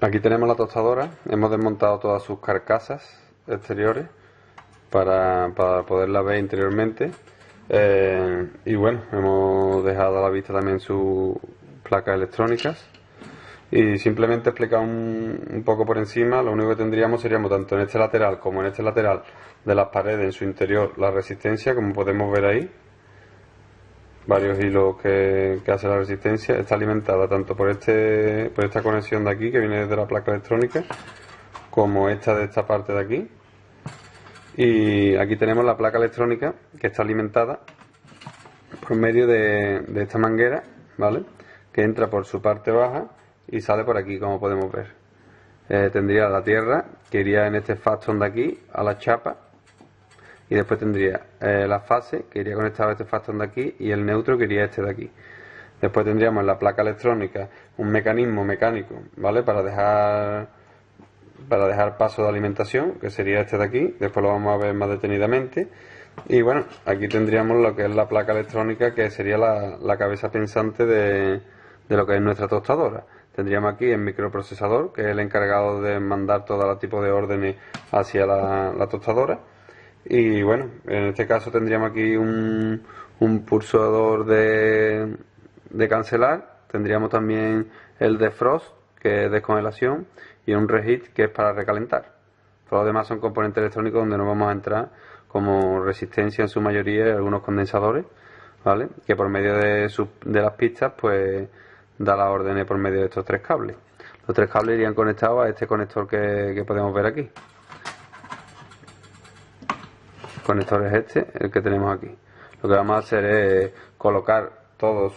Aquí tenemos la tostadora, hemos desmontado todas sus carcasas exteriores para poderla ver interiormente. Y bueno, hemos dejado a la vista también sus placas electrónicas. Y simplemente explicar un poco por encima, lo único que tendríamos seríamos tanto en este lateral como en este lateral de las paredes en su interior la resistencia, como podemos ver ahí. Varios hilos que hace la resistencia. Está alimentada tanto por esta conexión de aquí que viene desde la placa electrónica, como esta de esta parte de aquí. Y aquí tenemos la placa electrónica que está alimentada por medio de esta manguera, ¿vale? Que entra por su parte baja y sale por aquí, como podemos ver. Tendría la tierra que iría en este faston de aquí a la chapa, y después tendría la fase que iría conectada a este faston de aquí y el neutro que iría este de aquí. Después tendríamos en la placa electrónica un mecanismo mecánico, ¿vale? Para dejar paso de alimentación, que sería este de aquí. Después lo vamos a ver más detenidamente. Y bueno, aquí tendríamos lo que es la placa electrónica, que sería la cabeza pensante de lo que es nuestra tostadora. Tendríamos aquí el microprocesador, que es el encargado de mandar todo tipo de órdenes hacia la tostadora. Y bueno, en este caso tendríamos aquí un pulsador de cancelar. Tendríamos también el defrost, que es descongelación, y un reheat, que es para recalentar. Todos los demás son componentes electrónicos donde nos vamos a entrar, como resistencia en su mayoría y algunos condensadores, ¿vale? Que por medio de las pistas pues da las órdenes por medio de estos tres cables. Los tres cables irían conectados a este conector que podemos ver aquí. El conector es este, el que tenemos aquí. Lo que vamos a hacer es colocar todas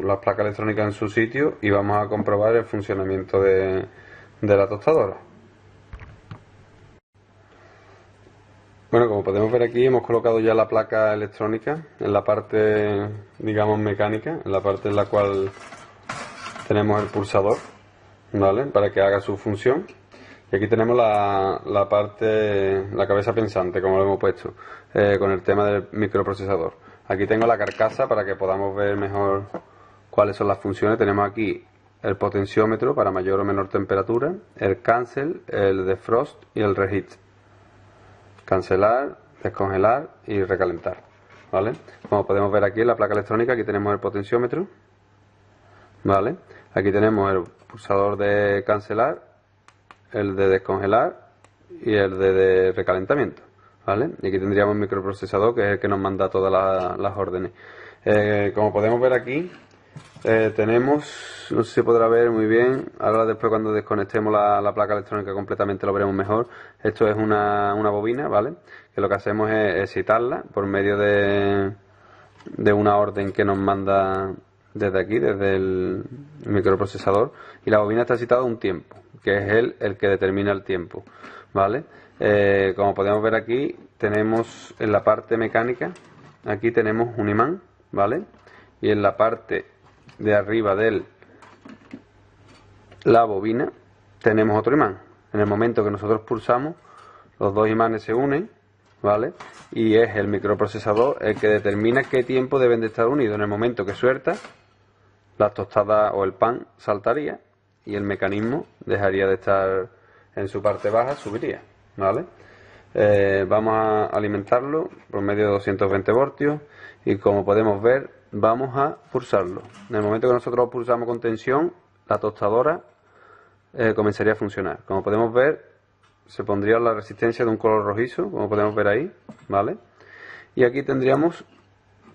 las placas electrónicas en su sitio y vamos a comprobar el funcionamiento de la tostadora. Bueno, como podemos ver aquí, hemos colocado ya la placa electrónica en la parte, digamos, mecánica, en la parte en la cual tenemos el pulsador, ¿vale? Para que haga su función. Y aquí tenemos la cabeza pensante, como lo hemos puesto, con el tema del microprocesador. Aquí tengo la carcasa para que podamos ver mejor cuáles son las funciones. Tenemos aquí el potenciómetro para mayor o menor temperatura, el cancel, el defrost y el reheat. Cancelar, descongelar y recalentar, ¿vale? Como podemos ver aquí en la placa electrónica, aquí tenemos el potenciómetro, ¿vale? Aquí tenemos el pulsador de cancelar, el de descongelar y el de recalentamiento, ¿vale? Y aquí tendríamos el microprocesador, que es el que nos manda todas las órdenes. Como podemos ver aquí, tenemos, no sé si se podrá ver muy bien, ahora después cuando desconectemos la placa electrónica completamente lo veremos mejor. Esto es una bobina, ¿vale? Que lo que hacemos es excitarla por medio de una orden que nos manda desde aquí, desde el microprocesador, y la bobina está excitada un tiempo, que es el que determina el tiempo, ¿vale? Como podemos ver aquí, tenemos en la parte mecánica, aquí tenemos un imán, ¿vale? Y en la parte de arriba de la bobina tenemos otro imán. En el momento que nosotros pulsamos, los dos imanes se unen, ¿vale? Y es el microprocesador el que determina qué tiempo deben de estar unidos. En el momento que suelta, la tostada o el pan saltaría y el mecanismo dejaría de estar en su parte baja, subiría, ¿vale? Vamos a alimentarlo por medio de 220 voltios y, como podemos ver, vamos a pulsarlo. En el momento que nosotros lo pulsamos con tensión, la tostadora comenzaría a funcionar. Como podemos ver, se pondría la resistencia de un color rojizo, como podemos ver ahí, ¿vale? Y aquí tendríamos,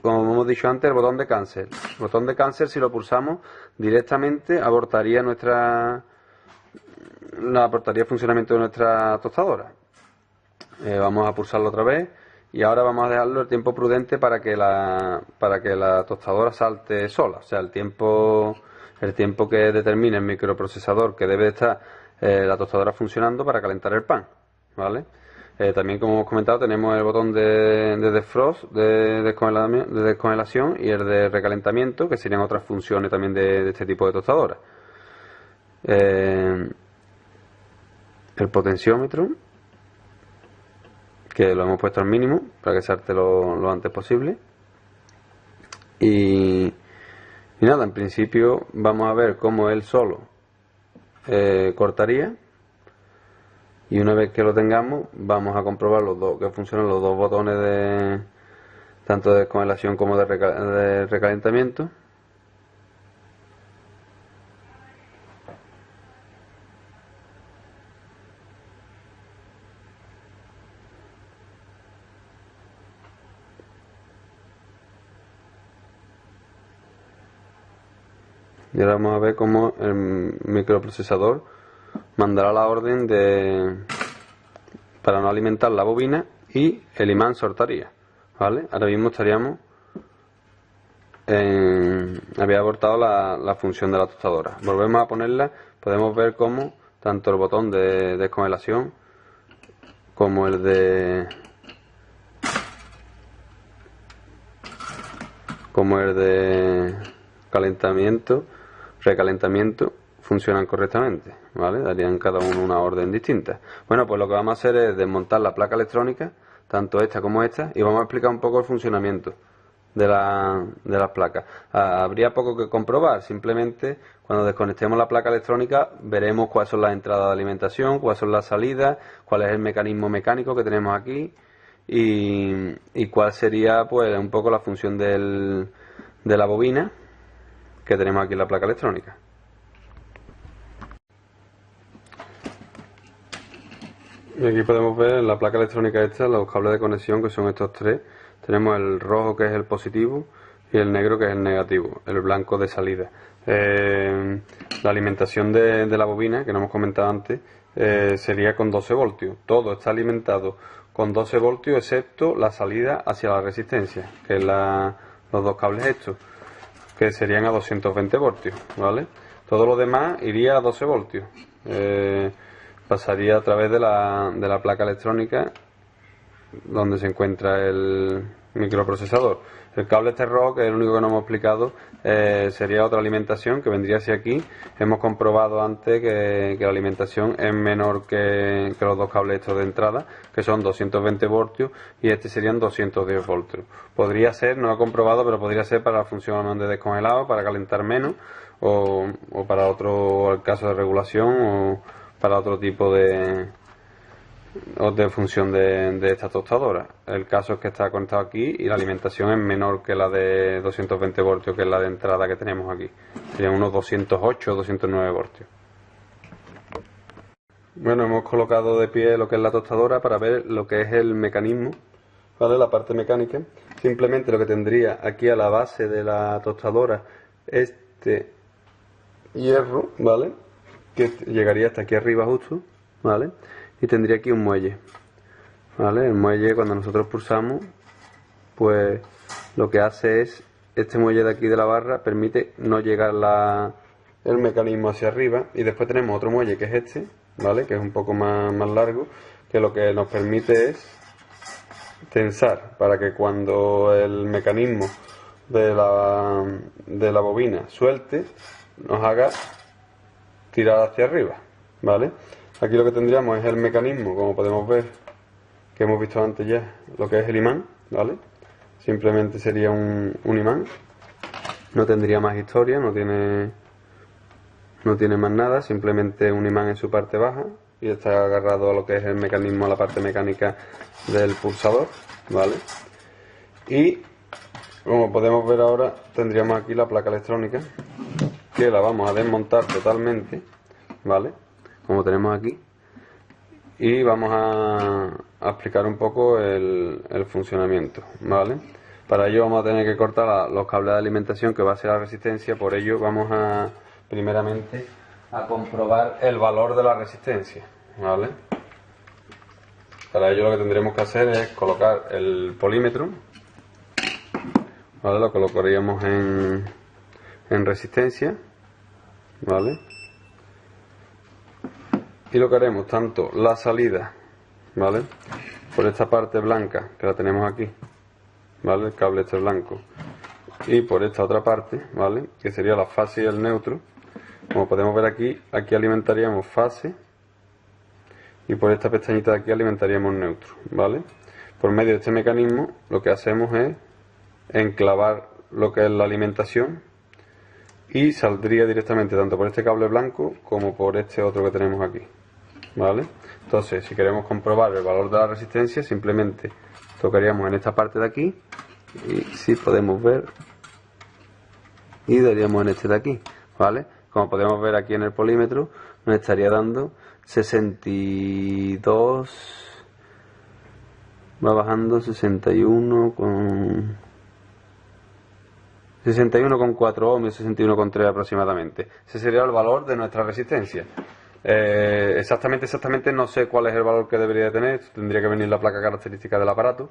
como hemos dicho antes, el botón de cancel. El botón de cancel, si lo pulsamos, directamente abortaría funcionamiento de nuestra tostadora. Vamos a pulsarlo otra vez y ahora vamos a dejarlo el tiempo prudente para que la tostadora salte sola, o sea, el tiempo que determine el microprocesador que debe de estar la tostadora funcionando para calentar el pan, ¿vale? También, como hemos comentado, tenemos el botón de defrost, de descongelación, y el de recalentamiento, que serían otras funciones también de este tipo de tostadora. El potenciómetro, que lo hemos puesto al mínimo para que salte lo antes posible. Y nada, en principio vamos a ver cómo él solo cortaría, y una vez que lo tengamos vamos a comprobar los dos, que funcionan los dos botones de tanto de descongelación como de recalentamiento. Y ahora vamos a ver cómo el microprocesador mandará la orden para no alimentar la bobina, y el imán soltaría, ¿vale? Ahora mismo había abortado la función de la tostadora. Volvemos a ponerla, podemos ver cómo tanto el botón de descongelación como el de recalentamiento funcionan correctamente, ¿vale? Darían cada uno una orden distinta. Bueno, pues lo que vamos a hacer es desmontar la placa electrónica, tanto esta como esta, y vamos a explicar un poco el funcionamiento de las placas. Habría poco que comprobar, simplemente cuando desconectemos la placa electrónica veremos cuáles son las entradas de alimentación, cuáles son las salidas, cuál es el mecanismo mecánico que tenemos aquí, y cuál sería pues un poco la función de la bobina que tenemos aquí en la placa electrónica. Y aquí podemos ver en la placa electrónica esta los cables de conexión, que son estos tres. Tenemos el rojo, que es el positivo, y el negro, que es el negativo, el blanco de salida. La alimentación de la bobina, que no hemos comentado antes, sería con 12 voltios. Todo está alimentado con 12 voltios excepto la salida hacia la resistencia, que es los dos cables estos, que serían a 220 voltios, ¿vale? Todo lo demás iría a 12 voltios. Pasaría a través de la placa electrónica donde se encuentra el microprocesador. El cable este rojo, que es el único que no hemos explicado, sería otra alimentación que vendría hacia aquí. Hemos comprobado antes que la alimentación es menor que los dos cables estos de entrada, que son 220 voltios, y este serían 210 voltios. Podría ser, no lo he comprobado, pero podría ser para la función de descongelado, para calentar menos, o para otro caso de regulación, o para otro tipo de función de esta tostadora. El caso es que está conectado aquí y la alimentación es menor que la de 220 voltios, que es la de entrada que tenemos aquí. Serían unos 208 o 209 voltios. Bueno, hemos colocado de pie lo que es la tostadora para ver lo que es el mecanismo, ¿vale? La parte mecánica. Simplemente lo que tendría aquí a la base de la tostadora este hierro, ¿vale? Que llegaría hasta aquí arriba justo, ¿vale? Y tendría aquí un muelle, ¿vale? El muelle, cuando nosotros pulsamos, pues lo que hace es, este muelle de aquí de la barra permite no llegar el mecanismo hacia arriba. Y después tenemos otro muelle, que es este, ¿vale? Que es un poco más largo, que lo que nos permite es tensar, para que cuando el mecanismo de la bobina suelte, nos haga tirar hacia arriba, ¿vale? Aquí lo que tendríamos es el mecanismo, como podemos ver, que hemos visto antes ya, lo que es el imán, ¿vale? Simplemente sería un imán, no tendría más historia, no tiene más nada, simplemente un imán en su parte baja, y está agarrado a lo que es el mecanismo, a la parte mecánica del pulsador, ¿vale? Y como podemos ver ahora, tendríamos aquí la placa electrónica, que la vamos a desmontar totalmente, ¿vale? Como tenemos aquí, y vamos a explicar un poco el funcionamiento, ¿vale? Para ello vamos a tener que cortar los cables de alimentación, que va a ser la resistencia. Por ello vamos primeramente a comprobar el valor de la resistencia, ¿vale? Para ello lo que tendremos que hacer es colocar el polímetro, ¿vale? Lo colocaríamos en resistencia, ¿vale? Y lo que haremos, tanto la salida, ¿vale? Por esta parte blanca, que la tenemos aquí, ¿vale? El cable este blanco. Y por esta otra parte, ¿vale? Que sería la fase y el neutro. Como podemos ver aquí, alimentaríamos fase, y por esta pestañita de aquí alimentaríamos neutro, ¿vale? Por medio de este mecanismo lo que hacemos es enclavar lo que es la alimentación y saldría directamente tanto por este cable blanco como por este otro que tenemos aquí, ¿vale? Entonces, si queremos comprobar el valor de la resistencia, simplemente tocaríamos en esta parte de aquí y si podemos ver, y daríamos en este de aquí, ¿vale? Como podemos ver aquí en el polímetro, nos estaría dando 62, va bajando 61,4 ohms, 61,3 aproximadamente. Ese sería el valor de nuestra resistencia. Exactamente no sé cuál es el valor que debería tener, tendría que venir la placa característica del aparato,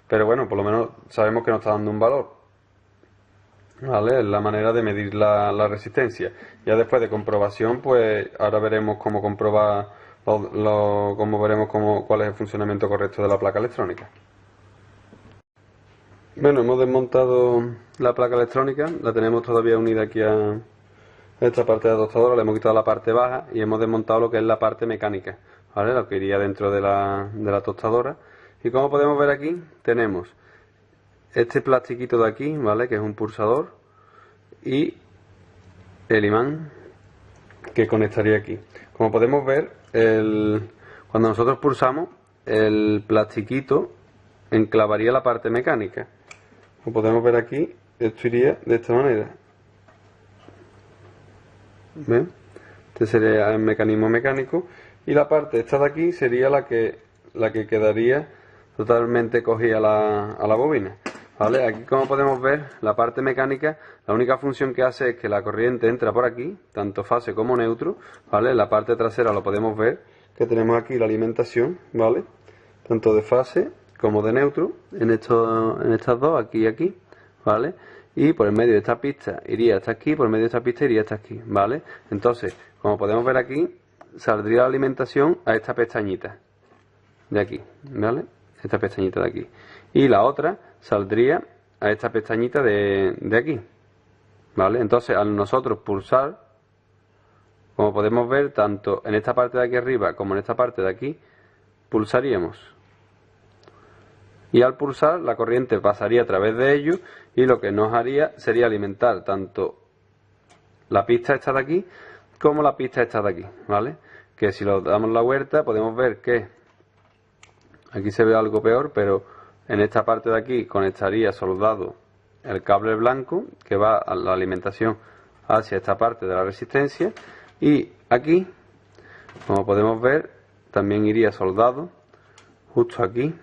pero bueno, por lo menos sabemos que nos está dando un valor, ¿vale? Es la manera de medir la resistencia. Ya después de comprobación, pues ahora veremos cómo comprobar, cuál es el funcionamiento correcto de la placa electrónica. Bueno, hemos desmontado la placa electrónica, la tenemos todavía unida aquí a esta parte de la tostadora, le hemos quitado la parte baja y hemos desmontado lo que es la parte mecánica, ¿vale? Lo que iría dentro de la tostadora. Y como podemos ver aquí, tenemos este plastiquito de aquí, ¿vale? Que es un pulsador, y el imán que conectaría aquí. Como podemos ver, cuando nosotros pulsamos, el plastiquito enclavaría la parte mecánica. Como podemos ver aquí, esto iría de esta manera. ¿Ven? Este sería el mecanismo mecánico y la parte esta de aquí sería la que quedaría totalmente cogida a la bobina, ¿vale? Aquí, como podemos ver, la parte mecánica, la única función que hace es que la corriente entra por aquí, tanto fase como neutro, ¿vale? En la parte trasera lo podemos ver, que tenemos aquí la alimentación, ¿vale? Tanto de fase como de neutro, en estas dos, aquí y aquí, ¿vale? Y por el medio de esta pista iría hasta aquí, por el medio de esta pista iría hasta aquí, ¿vale? Entonces, como podemos ver aquí, saldría la alimentación a esta pestañita de aquí, ¿vale? Esta pestañita de aquí. Y la otra saldría a esta pestañita de aquí, ¿vale? Entonces, al nosotros pulsar, como podemos ver, tanto en esta parte de aquí arriba como en esta parte de aquí, pulsaríamos. Y al pulsar, la corriente pasaría a través de ellos y lo que nos haría sería alimentar tanto la pista esta de aquí como la pista esta de aquí, ¿vale? Que si lo damos la vuelta podemos ver que aquí se ve algo peor, pero en esta parte de aquí conectaría soldado el cable blanco que va a la alimentación hacia esta parte de la resistencia, y aquí, como podemos ver, también iría soldado justo aquí,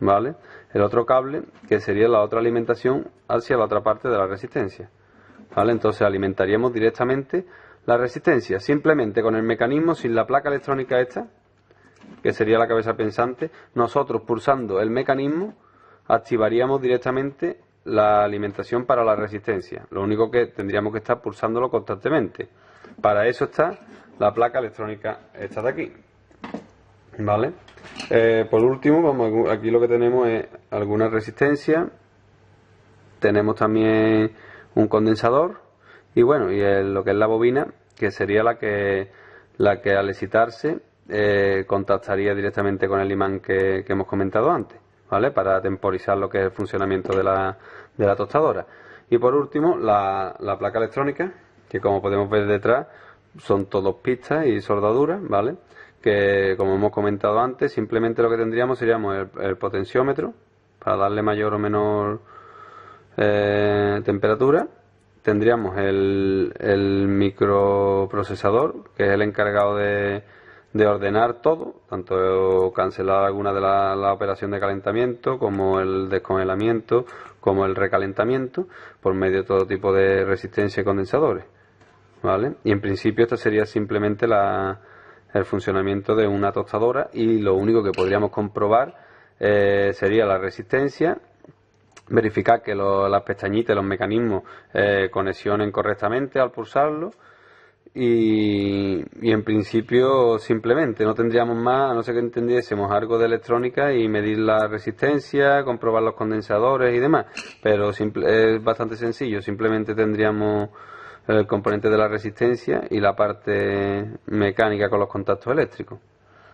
¿vale? El otro cable que sería la otra alimentación hacia la otra parte de la resistencia, ¿vale? Entonces alimentaríamos directamente la resistencia simplemente con el mecanismo, sin la placa electrónica esta, que sería la cabeza pensante. Nosotros pulsando el mecanismo activaríamos directamente la alimentación para la resistencia. Lo único que tendríamos que estar pulsándolo constantemente. Para eso está la placa electrónica esta de aquí, ¿vale? Por último, aquí lo que tenemos es alguna resistencia, tenemos también un condensador y bueno, y lo que es la bobina, que sería la que al excitarse contactaría directamente con el imán que hemos comentado antes, ¿vale? Para temporizar lo que es el funcionamiento de la tostadora. Y por último, la placa electrónica, que como podemos ver detrás son todos pistas y soldaduras, ¿vale? Que como hemos comentado antes, simplemente lo que tendríamos seríamos el potenciómetro para darle mayor o menor temperatura. Tendríamos el microprocesador, que es el encargado de ordenar todo, tanto cancelar alguna de la operación de calentamiento como el descongelamiento como el recalentamiento por medio de todo tipo de resistencia y condensadores, ¿vale? Y en principio esta sería simplemente el funcionamiento de una tostadora, y lo único que podríamos comprobar sería la resistencia, verificar que las pestañitas, los mecanismos conexionen correctamente al pulsarlo, y en principio simplemente no tendríamos más, a no ser que entendiésemos algo de electrónica y medir la resistencia, comprobar los condensadores y demás, pero es bastante sencillo. Simplemente tendríamos el componente de la resistencia y la parte mecánica con los contactos eléctricos.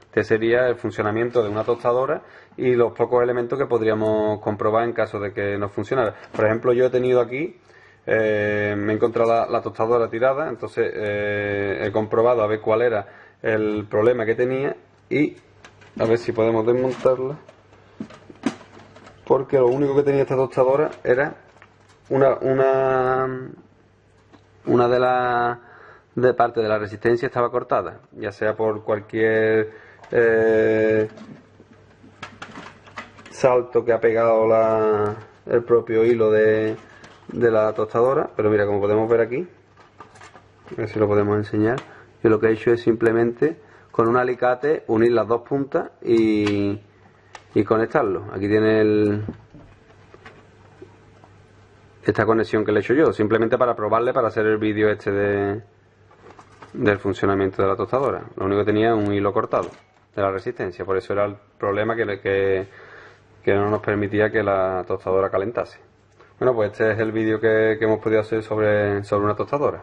Este sería el funcionamiento de una tostadora y los pocos elementos que podríamos comprobar en caso de que no funcionara. Por ejemplo, yo he tenido aquí me he encontrado la tostadora tirada, entonces he comprobado a ver cuál era el problema que tenía y a ver si podemos desmontarla, porque lo único que tenía esta tostadora era una de las de parte de la resistencia estaba cortada, ya sea por cualquier salto que ha pegado el propio hilo de la tostadora. Pero mira, como podemos ver aquí, a ver si lo podemos enseñar, yo lo que he hecho es simplemente con un alicate unir las dos puntas y conectarlo. Aquí tiene esta conexión que le he hecho yo, simplemente para probarle, para hacer el vídeo este del funcionamiento de la tostadora. Lo único que tenía es un hilo cortado de la resistencia, por eso era el problema que no nos permitía que la tostadora calentase. Bueno, pues este es el vídeo que hemos podido hacer sobre una tostadora.